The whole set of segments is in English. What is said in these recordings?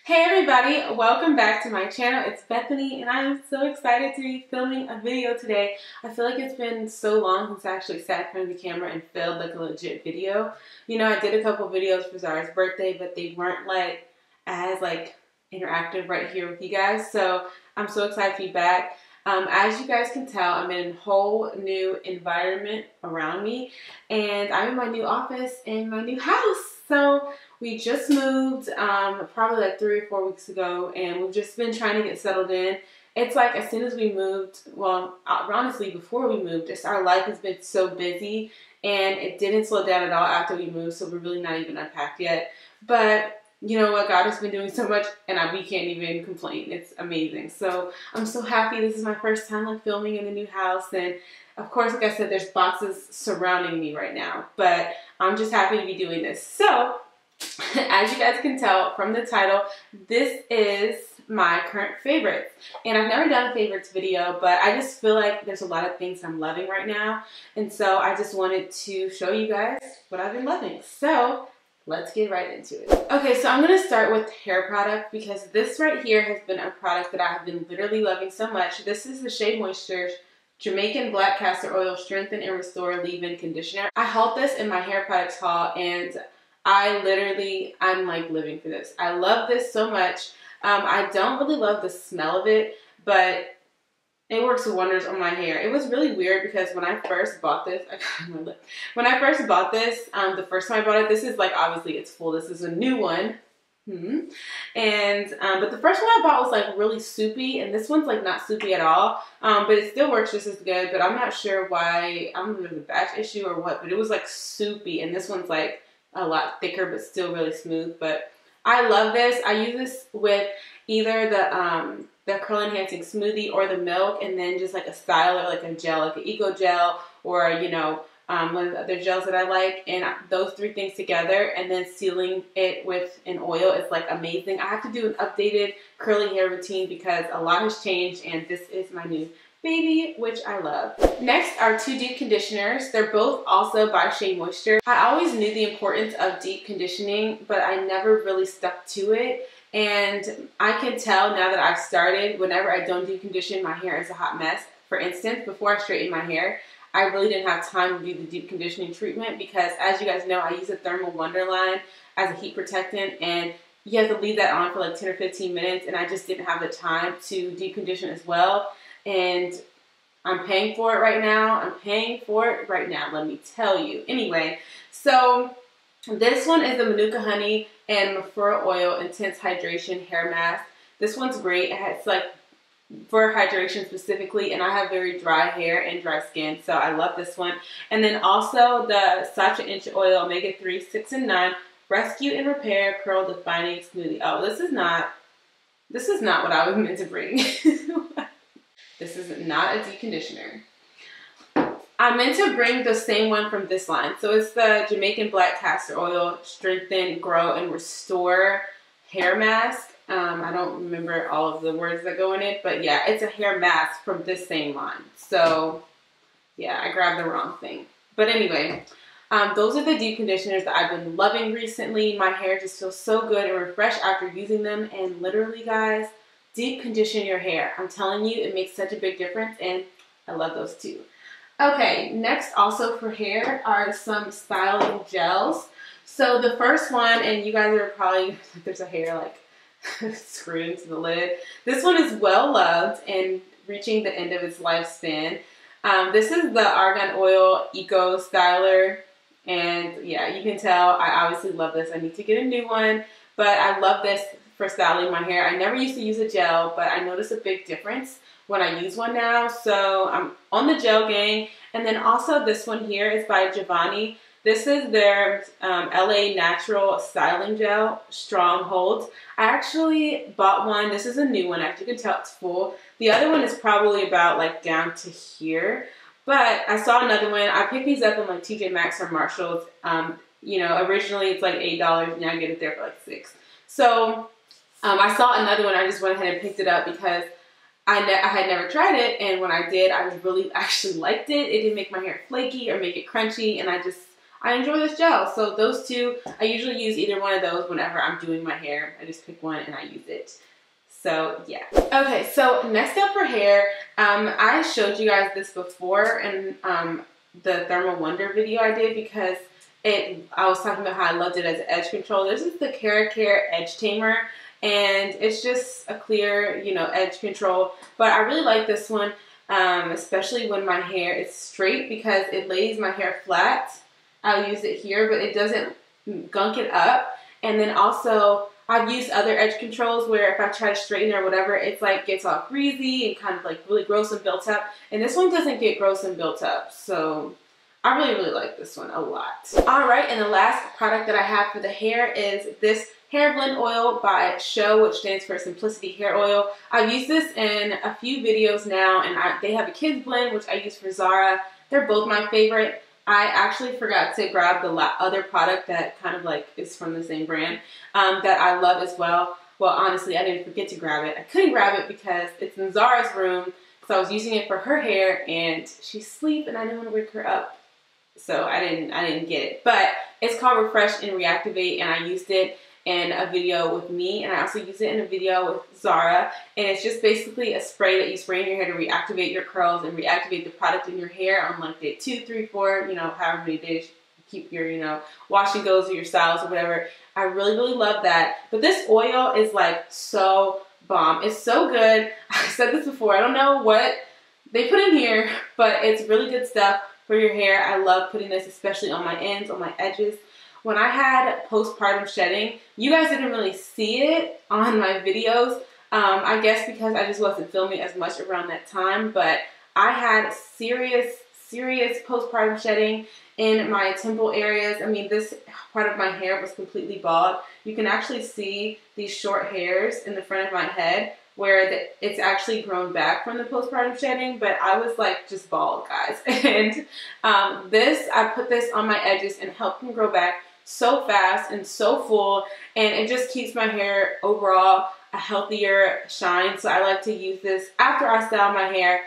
Hey everybody, welcome back to my channel. It's Bethany and I'm so excited to be filming a video today. I feel like it's been so long since I actually sat in front of the camera and filmed like a legit video. You know, I did a couple videos for Zara's birthday, but they weren't like as interactive right here with you guys. So I'm so excited to be back. As you guys can tell, I'm in a whole new environment around me and I'm in my new office in my new house. So we just moved probably like 3 or 4 weeks ago and we've just been trying to get settled in. It's like as soon as we moved, well honestly before we moved, just our life has been so busy and it didn't slow down at all after we moved, so we're really not even unpacked yet. But you know what, God has been doing so much and we can't even complain. It's amazing. So I'm so happy. This is my first time like filming in a new house, and of course, like I said, there's boxes surrounding me right now, but I'm just happy to be doing this. So as you guys can tell from the title, this is my current favorites. And I've never done a favorites video, but I just feel like there's a lot of things I'm loving right now. And so I just wanted to show you guys what I've been loving. So let's get right into it. Okay, so I'm gonna start with hair product because this right here has been a product that I have been literally loving so much. This is the Shea Moisture Jamaican Black Castor Oil Strengthen and Restore Leave-In Conditioner. I hauled this in my hair products haul and I'm like living for this. I love this so much. I don't really love the smell of it, but it works wonders on my hair. It was really weird because when I first bought this, when I first bought this, the first time I bought it, this is like, obviously it's full. This is a new one. And, but the first one I bought was like really soupy, and this one's like not soupy at all. But it still works just as good, but I'm not sure why. I don't know if it was a batch issue or what, but it was like soupy, and this one's like a lot thicker, but still really smooth. But I love this. I use this with either the curl enhancing smoothie or the milk, and then just like a styler, like a gel, like an eco gel, or you know, one of the other gels that I like, and those three things together, and then sealing it with an oil is like amazing. I have to do an updated curly hair routine because a lot has changed, and this is my new baby, which I love. Next are two deep conditioners. They're both also by Shea Moisture. I always knew the importance of deep conditioning, but I never really stuck to it. And I can tell now that I've started, whenever I don't deep condition, my hair is a hot mess. For instance, before I straightened my hair, I really didn't have time to do the deep conditioning treatment because, as you guys know, I use a Thermal Wonderline as a heat protectant, and you have to leave that on for like 10 or 15 minutes, and I just didn't have the time to deep condition as well. And I'm paying for it right now. I'm paying for it right now, let me tell you. Anyway, so this one is the Manuka Honey and Mafura Oil Intense Hydration Hair Mask. This one's great. It's like for hydration specifically, and I have very dry hair and dry skin, so I love this one. And then also the Sacha Inch Oil Omega-3 6 and 9 Rescue and Repair Curl Defining Smoothie. Oh, this is not what I was meant to bring. This is not a deep conditioner. I meant to bring the same one from this line. So it's the Jamaican Black Castor Oil Strengthen, Grow, and Restore Hair Mask. I don't remember all of the words that go in it, but yeah, it's a hair mask from this same line. So yeah, I grabbed the wrong thing. But anyway, those are the deep conditioners that I've been loving recently. My hair just feels so good and refreshed after using them, and literally guys, deep condition your hair. I'm telling you, it makes such a big difference, and I love those too. Okay, next also for hair are some styling gels. So the first one, and you guys are probably, there's a hair like screwed into the lid. This one is well loved and reaching the end of its lifespan. This is the Argan Oil Eco Styler, and yeah, you can tell I obviously love this. I need to get a new one, but I love this for styling my hair. I never used to use a gel, but I notice a big difference when I use one now. So I'm on the gel gang. And then also this one here is by Giovanni. This is their LA Natural Styling Gel Stronghold. I actually bought one. This is a new one. As you can tell, it's full. The other one is probably about like down to here. But I saw another one. I picked these up in like TJ Maxx or Marshall's. You know, originally it's like $8. Now I get it there for like $6. So I saw another one. I just went ahead and picked it up because I had never tried it, and when I did, I really actually liked it. It didn't make my hair flaky or make it crunchy, and I enjoy this gel. So those two, I usually use either one of those whenever I'm doing my hair. I just pick one and I use it. So yeah. Okay, so next up for hair, I showed you guys this before in the Thermal Wonder video I did because I was talking about how I loved it as an edge control. This is the Kera Edge Tamer, and it's just a clear, you know, edge control. But I really like this one, especially when my hair is straight because it lays my hair flat. I'll use it here, but it doesn't gunk it up. And then also, I've used other edge controls where if I try to straighten or whatever, it's like gets all greasy and kind of like really gross and built up. And this one doesn't get gross and built up. So I really, really like this one a lot. All right, and the last product that I have for the hair is this hair blend oil by S.H.O, which stands for Simplicity Hair Oil. I've used this in a few videos now, and they have a kids blend, which I use for Zara. They're both my favorite. I actually forgot to grab the other product that kind of like is from the same brand that I love as well. Well, honestly, I didn't forget to grab it. I couldn't grab it because it's in Zara's room, so I was using it for her hair, and she's asleep, and I didn't want to wake her up. So I didn't get it. But it's called Refresh and Reactivate, and I used it in a video with me, and I also use it in a video with Zara. And it's just basically a spray that you spray in your hair to reactivate your curls and reactivate the product in your hair on like day 2, 3, 4, you know, however many days you keep your, you know, wash and goes or your styles or whatever. I really, really love that. But this oil is like so bomb. It's so good. I said this before. I don't know what they put in here, but it's really good stuff for your hair. I love putting this, especially on my ends, on my edges. When I had postpartum shedding, you guys didn't really see it on my videos. I guess because I just wasn't filming as much around that time, but I had serious postpartum shedding in my temple areas. I mean, this part of my hair was completely bald. You can actually see these short hairs in the front of my head where it's actually grown back from the postpartum shedding, but I was like just bald, guys. And I put this on my edges and helped them grow back so fast and so full, and it just keeps my hair overall a healthier shine. So I like to use this after I style my hair.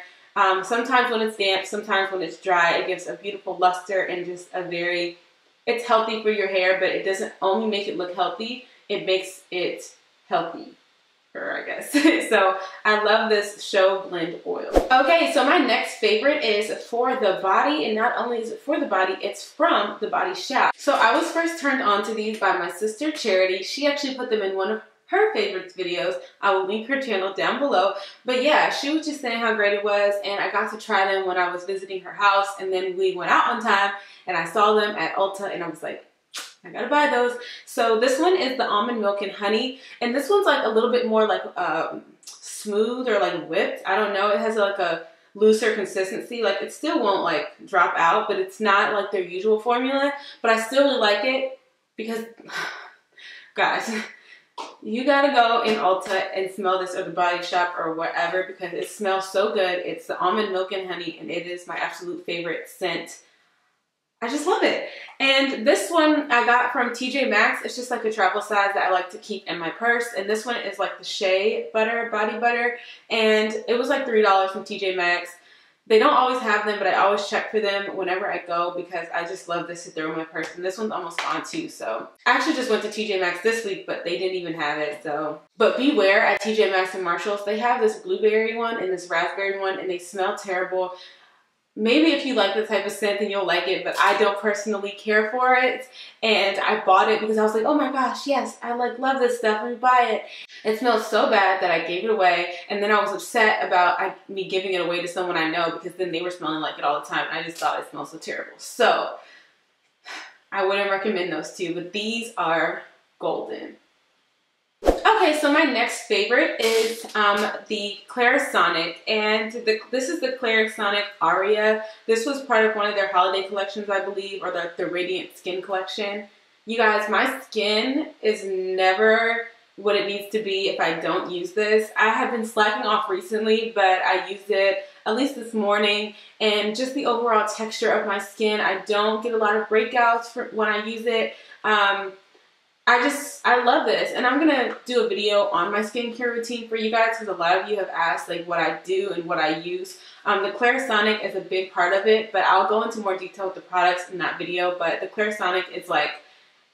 Sometimes when it's damp, sometimes when it's dry, it gives a beautiful luster and just it's healthy for your hair, but it doesn't only make it look healthy, it makes it healthy. I guess. So I love this S.H.O blend oil. Okay, so my next favorite is for the body, and not only is it for the body, it's from The Body Shop. So I was first turned on to these by my sister Charity. She actually put them in one of her favorites videos. I will link her channel down below. But yeah, she was just saying how great it was, and I got to try them when I was visiting her house, and then we went out on time and I saw them at Ulta, and I was like, I gotta buy those. So this one is the Almond Milk and Honey, and this one's like a little bit more like smooth or like whipped. I don't know. It has like a looser consistency. Like it still won't like drop out, but it's not like their usual formula. But I still really like it because, guys, you gotta go in Ulta and smell this or The Body Shop or whatever because it smells so good. It's the Almond Milk and Honey, and it is my absolute favorite scent. I just love it. And this one I got from TJ Maxx. It's just like a travel size that I like to keep in my purse. And this one is like the Shea butter, body butter. And it was like $3 from TJ Maxx. They don't always have them, but I always check for them whenever I go because I just love this to throw in my purse. And this one's almost gone too, so. I actually just went to TJ Maxx this week, but they didn't even have it, so. But beware, at TJ Maxx and Marshalls, they have this blueberry one and this raspberry one, and they smell terrible. Maybe if you like this type of scent, then you'll like it, but I don't personally care for it. And I bought it because I was like, oh my gosh, yes, I like love this stuff, let me buy it. It smells so bad that I gave it away, and then I was upset about me giving it away to someone I know because then they were smelling like it all the time, and I just thought it smelled so terrible. So, I wouldn't recommend those two, but these are golden. Okay, so my next favorite is the Clarisonic, and this is the Clarisonic Aria. This was part of one of their holiday collections, I believe, or the Radiant Skin collection. You guys, my skin is never what it needs to be if I don't use this. I have been slacking off recently, but I used it at least this morning, and just the overall texture of my skin, I don't get a lot of breakouts when I use it. I love this, and I'm gonna do a video on my skincare routine for you guys because a lot of you have asked like what I do and what I use. The Clarisonic is a big part of it, but I'll go into more detail with the products in that video. But the Clarisonic is like,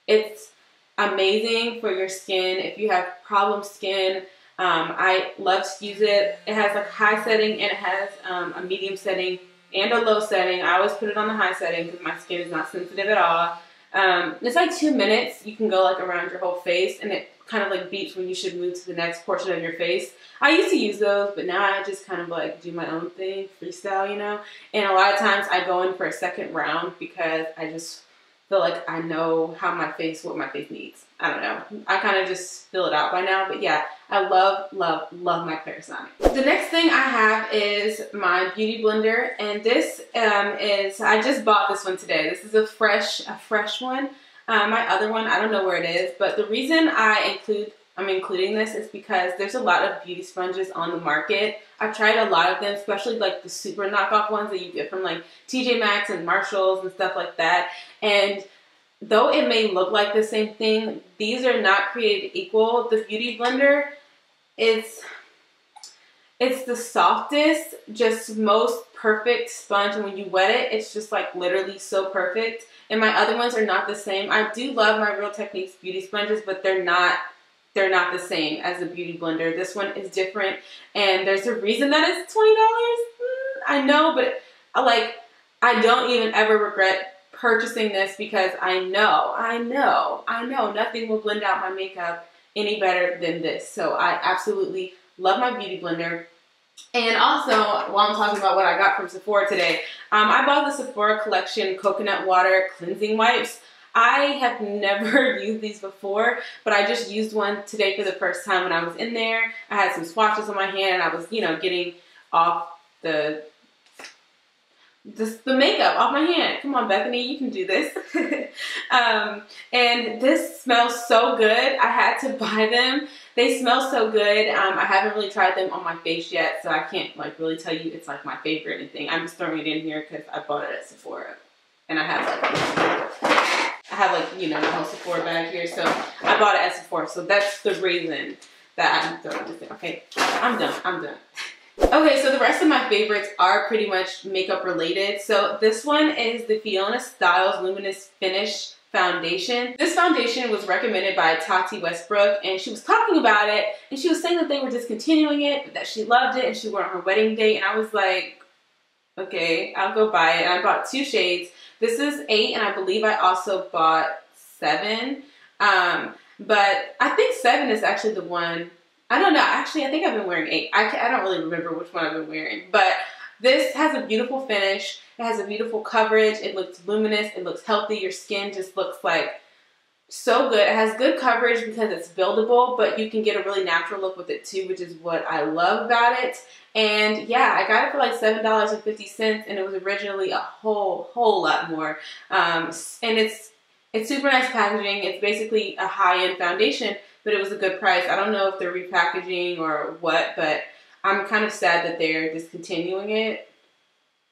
it's amazing for your skin. If you have problem skin, I love to use it. It has like high setting and it has a medium setting and a low setting. I always put it on the high setting because my skin is not sensitive at all. It's like 2 minutes. You can go like around your whole face, and it kind of like beeps when you should move to the next portion of your face. I used to use those, but now I just kind of like do my own thing, freestyle, you know. And a lot of times I go in for a second round because I just feel like I know how my face, what my face needs. I don't know. I kind of just fill it out by now, but yeah, I love, love, love my Clarisonic. The next thing I have is my beauty blender, and this is, I just bought this one today. This is a fresh one. My other one, I don't know where it is, but the reason I'm including this is because there's a lot of beauty sponges on the market. I've tried a lot of them, especially like the super knockoff ones that you get from like TJ Maxx and Marshalls and stuff like that. And though it may look like the same thing, these are not created equal. The beauty blender it's the softest, just most perfect sponge, and when you wet it, it's just like literally so perfect. And my other ones are not the same. I do love my Real Techniques beauty sponges, but they're not the same as the beauty blender. This one is different, and there's a reason that it's $20. I know, but I don't even ever regret purchasing this because I know nothing will blend out my makeup any better than this. So I absolutely love my beauty blender. And also, while I'm talking about what I got from Sephora today, I bought the Sephora Collection Coconut Water Cleansing Wipes. I have never used these before, but I just used one today for the first time when I was in there. I had some swatches on my hand, and I was, you know, getting off the makeup off my hand. Come on, Bethany, you can do this. And this smells so good. I had to buy them. They smell so good. I haven't really tried them on my face yet, so I can't like really tell you it's like my favorite or anything. I'm just throwing it in here because I bought it at Sephora, and I have like you know, the whole Sephora bag here, so I bought it at Sephora. So that's the reason that I'm throwing this in. Okay, I'm done. Okay, so the rest of my favorites are pretty much makeup related. So this one is the Fiona Styles Luminous Finish Foundation. This foundation was recommended by Tati Westbrook, and she was talking about it, and she was saying that they were discontinuing it, but that she loved it, and she wore it on her wedding day, and I was like, okay, I'll go buy it. And I bought 2 shades. This is 8, and I believe I also bought 7. But I think 7 is actually the one. I don't know. Actually, I think I've been wearing 8. I don't really remember which one I've been wearing. But this has a beautiful finish. It has a beautiful coverage. It looks luminous. It looks healthy. Your skin just looks like so good. It has good coverage because it's buildable, but you can get a really natural look with it too, which is what I love about it. And yeah, I got it for like $7.50, and it was originally a whole lot more. And it's super nice packaging. It's basically a high-end foundation, but it was a good price. I don't know if they're repackaging or what, but I'm kind of sad that they're discontinuing it.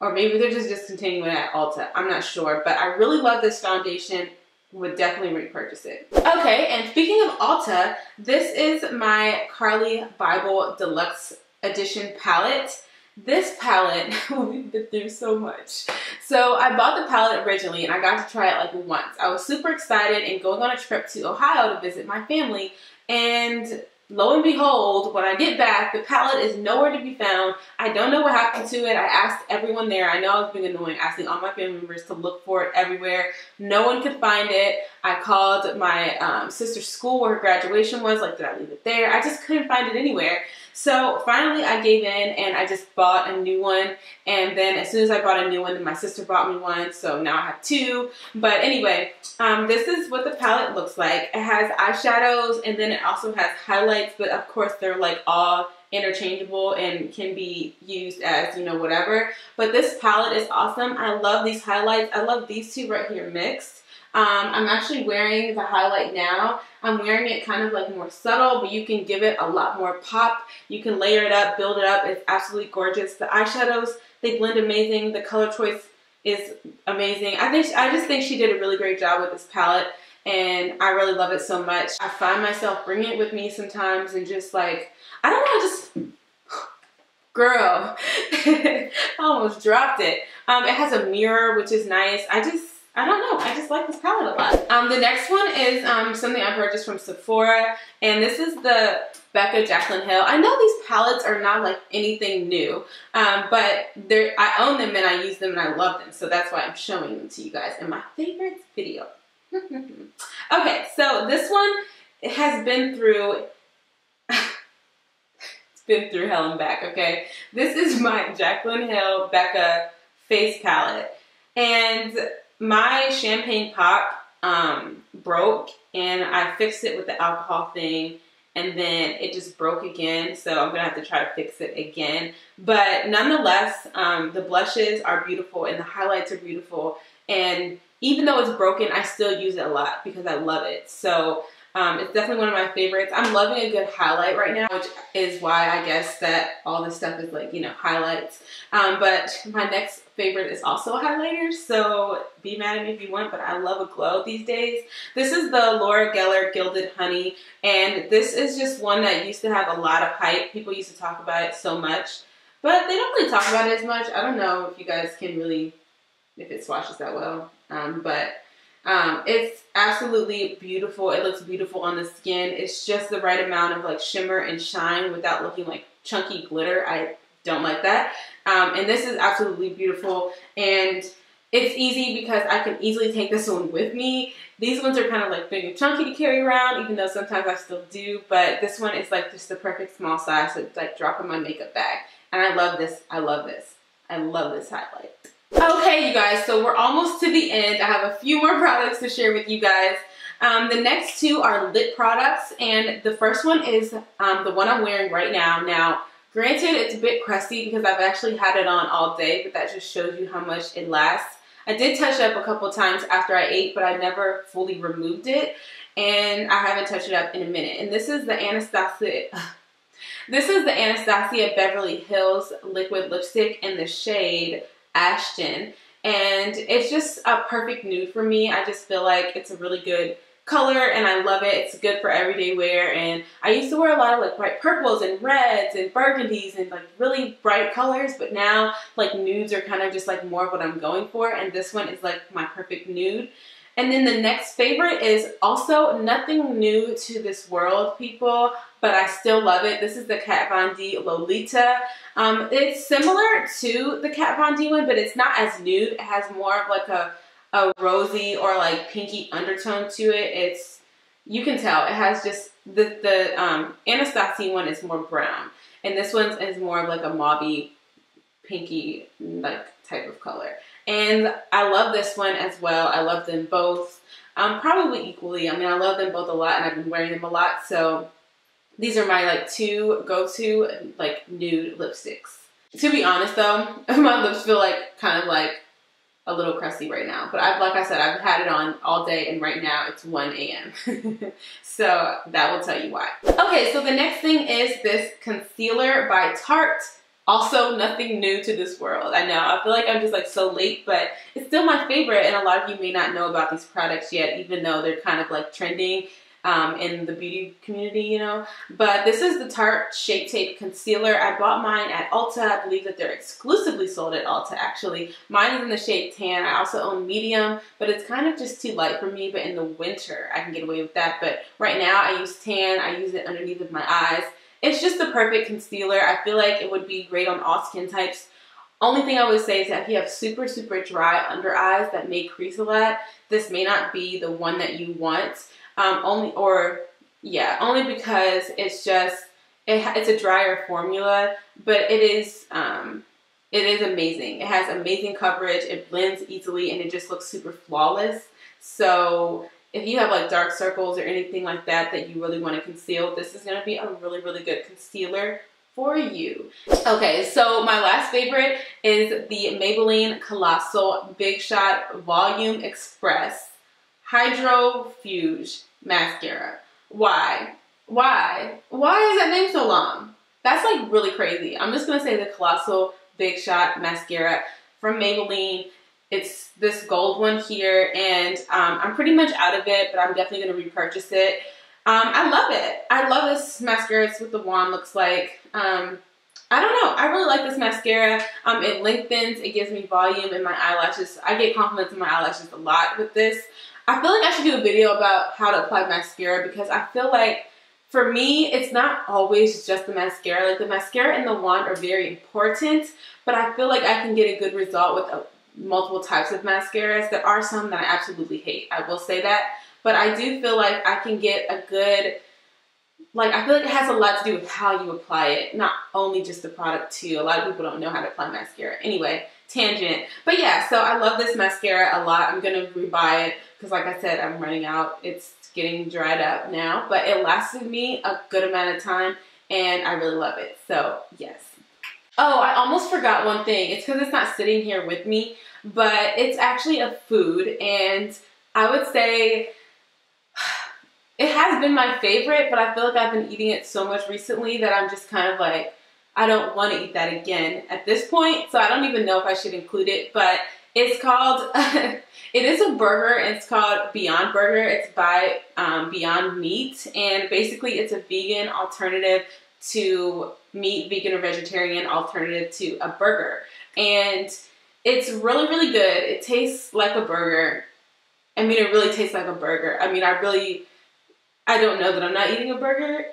Or maybe they're just discontinuing it at Ulta. I'm not sure, but I really love this foundation. Would definitely repurchase it. Okay, and speaking of Ulta, this is my Carli Bible Deluxe Edition palette. This palette, we've been through so much. So I bought the palette originally, and I got to try it like once. I was super excited and going on a trip to Ohio to visit my family, and lo and behold, when I get back, the palette is nowhere to be found. I don't know what happened to it. I asked everyone there. I know I was being annoying, asking all my family members to look for it everywhere. No one could find it. I called my sister's school where her graduation was, like, did I leave it there? I just couldn't find it anywhere. So finally I gave in, and I just bought a new one. And then as soon as I bought a new one, then my sister bought me one. So now I have 2. But anyway, this is what the palette looks like. It has eyeshadows, and then it also has highlights, but of course they're like all interchangeable and can be used as, you know, whatever. But this palette is awesome. I love these highlights. I love these 2 right here mixed. I'm actually wearing the highlight now. I'm wearing it kind of like more subtle, but you can give it a lot more pop. You can layer it up, build it up. It's absolutely gorgeous. The eyeshadows, they blend amazing. The color choice is amazing. I just think she did a really great job with this palette. and I really love it so much. I find myself bringing it with me sometimes and just like, I don't know, just, girl, I almost dropped it. It has a mirror, which is nice. I don't know, I just like this palette a lot. The next one is something I purchased from Sephora, and this is the Becca Jaclyn Hill. I know these palettes are not like anything new, but I own them and I use them and I love them, so that's why I'm showing them to you guys in my favorites video. Okay, so this one, it has been through, it's been through hell and back, okay? This is my Jaclyn Hill Becca face palette, and my champagne pop broke, and I fixed it with the alcohol thing, and then it just broke again, so I'm gonna have to try to fix it again. But nonetheless, the blushes are beautiful and the highlights are beautiful, and even though it's broken, I still use it a lot because I love it. So it's definitely one of my favorites. I'm loving a good highlight right now, which is why I guess that all this stuff is like, you know, highlights. But my next favorite is also a highlighter, so be mad at me if you want, but I love a glow these days. This is the Laura Geller Gilded Honey, and this is just one that used to have a lot of hype. People used to talk about it so much, but they don't really talk about it as much. I don't know if you guys can really, if it swatches that well, it's absolutely beautiful. It looks beautiful on the skin. It's just the right amount of like shimmer and shine without looking like chunky glitter. I don't like that. And this is absolutely beautiful, and it's easy because I can easily take this one with me. These ones are kind of like big and chunky to carry around, even though sometimes I still do, but this one is like just the perfect small size, so it's like drop in my makeup bag. And I love this. I love this. I love this highlight. Okay, you guys, so we're almost to the end. I have a few more products to share with you guys. The next two are lip products, and the first one is the one I'm wearing right now. Now, granted, it's a bit crusty because I've actually had it on all day, but that just shows you how much it lasts. I did touch it up a couple times after I ate, but I never fully removed it, and I haven't touched it up in a minute. And this is the Anastasia, Beverly Hills liquid lipstick in the shade Ashton, and it's just a perfect nude for me. I just feel like it's a really good color and I love it. It's good for everyday wear, and I used to wear a lot of like bright purples and reds and burgundies and like really bright colors, but now like nudes are kind of just like more of what I'm going for, and this one is like my perfect nude. And then the next favorite is also nothing new to this world, people, but I still love it. This is the Kat Von D Lolita. It's similar to the Kat Von D one, but it's not as nude. It has more of like a rosy or like pinky undertone to it. You can tell it has just the Anastasia one is more brown, and this one is more of like a mauvey, pinky like type of color. And I love this one as well. I love them both probably equally. I mean, I love them both a lot, and I've been wearing them a lot. So these are my like two go-to like nude lipsticks. To be honest though, my lips feel like kind of like a little crusty right now. But like I said, I've had it on all day, and right now it's 1 a.m. So that will tell you why. Okay, so the next thing is this concealer by Tarte. Also, nothing new to this world. I know, I feel like I'm just like so late, but it's still my favorite, and a lot of you may not know about these products yet, even though they're kind of like trending in the beauty community, you know. But this is the Tarte Shape Tape Concealer. I bought mine at Ulta. I believe that they're exclusively sold at Ulta, actually. Mine is in the shade Tan. I also own medium, but it's kind of just too light for me, but in the winter, I can get away with that. But right now, I use Tan. I use it underneath of my eyes. It's just the perfect concealer. I feel like it would be great on all skin types. Only thing I would say is that if you have super, super dry under eyes that may crease a lot, this may not be the one that you want. Only because it's just, it's a drier formula, but it is amazing. It has amazing coverage. It blends easily, and it just looks super flawless. So if you have like dark circles or anything like that that you really want to conceal, this is going to be a really, really good concealer for you. Okay, so my last favorite is the Maybelline Colossal Big Shot Volume Express Hydro Fuge Mascara. Why is that name so long? That's like really crazy. I'm just going to say the Colossal Big Shot Mascara from Maybelline. It's this gold one here, and I'm pretty much out of it, but I'm definitely going to repurchase it. I love it. I love this mascara. It's what the wand looks like. I don't know. I really like this mascara. It lengthens. It gives me volume in my eyelashes. I get compliments in my eyelashes a lot with this. I feel like I should do a video about how to apply mascara, because I feel like for me, it's not always just the mascara. Like the mascara and the wand are very important, but I feel like I can get a good result with multiple types of mascaras. There are some that I absolutely hate. I will say that. But I do feel like I can get a good, like, I feel like it has a lot to do with how you apply it, not only just the product too. A lot of people don't know how to apply mascara. Anyway, tangent. But yeah, so I love this mascara a lot. I'm going to rebuy it because, like I said, I'm running out. It's getting dried up now, but it lasted me a good amount of time and I really love it. So yes. Oh, I almost forgot one thing. It's because it's not sitting here with me, but it's actually a food, and I would say it has been my favorite, but I feel like I've been eating it so much recently that I'm just kind of like, I don't want to eat that again at this point, so I don't even know if I should include it, but it's called, it is a burger, and it's called Beyond Burger. It's by Beyond Meat, and basically it's a vegan alternative to meat, vegan or vegetarian alternative to a burger. And it's really, really good. It tastes like a burger. I mean, it really tastes like a burger. I mean, I don't know that I'm not eating a burger.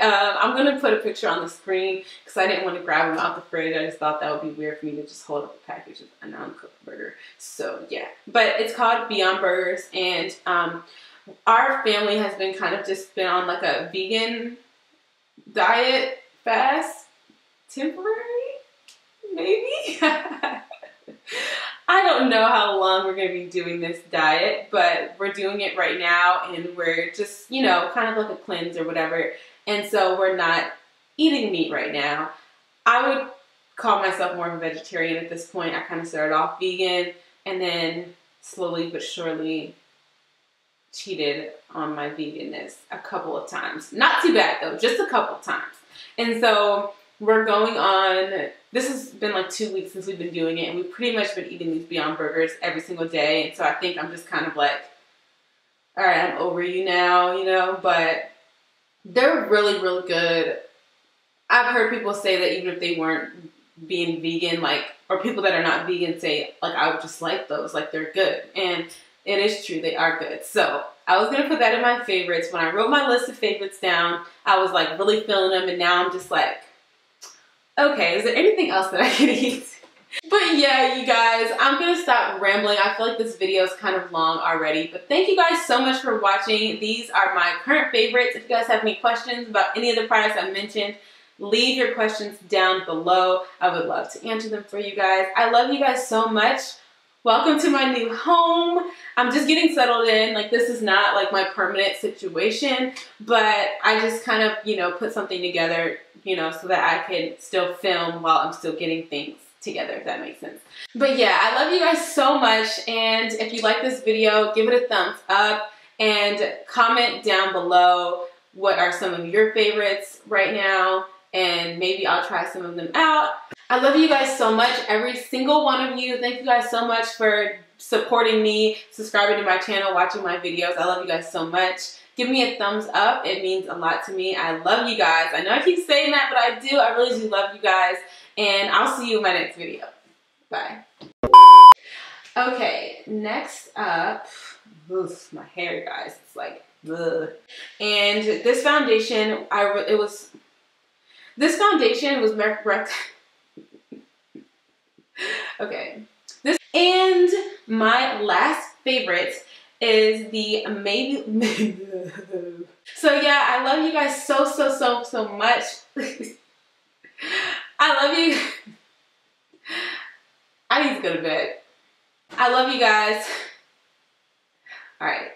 I'm going to put a picture on the screen because I didn't want to grab them out the fridge. I just thought that would be weird for me to just hold up a package of a non-cooked burger. So yeah, but it's called Beyond Burgers, and our family has been kind of just been on like a vegan diet fast, temporary, maybe? I don't know how long we're going to be doing this diet, but we're doing it right now, and we're just, you know, kind of like a cleanse or whatever, and so we're not eating meat right now. I would call myself more of a vegetarian at this point. I kind of started off vegan, and then slowly but surely cheated on my veganness a couple of times. Not too bad though, just a couple of times. And so we're going on, this has been like 2 weeks since we've been doing it, and we've pretty much been eating these Beyond Burgers every single day. And so I think I'm just kind of like, all right, I'm over you now, you know, but they're really, really good. I've heard people say that even if they weren't being vegan, like, or people that are not vegan say, like, I would just like those, like, they're good. And it is true, they are good. So I was gonna put that in my favorites. When I wrote my list of favorites down, I was like really feeling them, and now I'm just like, okay, is there anything else that I can eat? But yeah, you guys, I'm gonna stop rambling. I feel like this video is kind of long already, but thank you guys so much for watching. These are my current favorites. If you guys have any questions about any of the products I mentioned, leave your questions down below. I would love to answer them for you guys. I love you guys so much. Welcome to my new home. I'm just getting settled in. Like, this is not like my permanent situation, but I just kind of, you know, put something together, you know, so that I can still film while I'm still getting things together, if that makes sense. But yeah, I love you guys so much, and if you like this video, give it a thumbs up and comment down below what are some of your favorites right now, and maybe I'll try some of them out. I love you guys so much, every single one of you. Thank you guys so much for supporting me, subscribing to my channel, watching my videos. I love you guys so much. Give me a thumbs up. It means a lot to me. I love you guys. I know I keep saying that, but I do. I really do love you guys. And I'll see you in my next video. Bye. Okay, next up, oof, my hair, guys. It's like, ugh. And this foundation, this foundation was okay. And my last favorite is the Maybelline. So yeah, I love you guys so much. I love you. I need to go to bed. I love you guys. All right.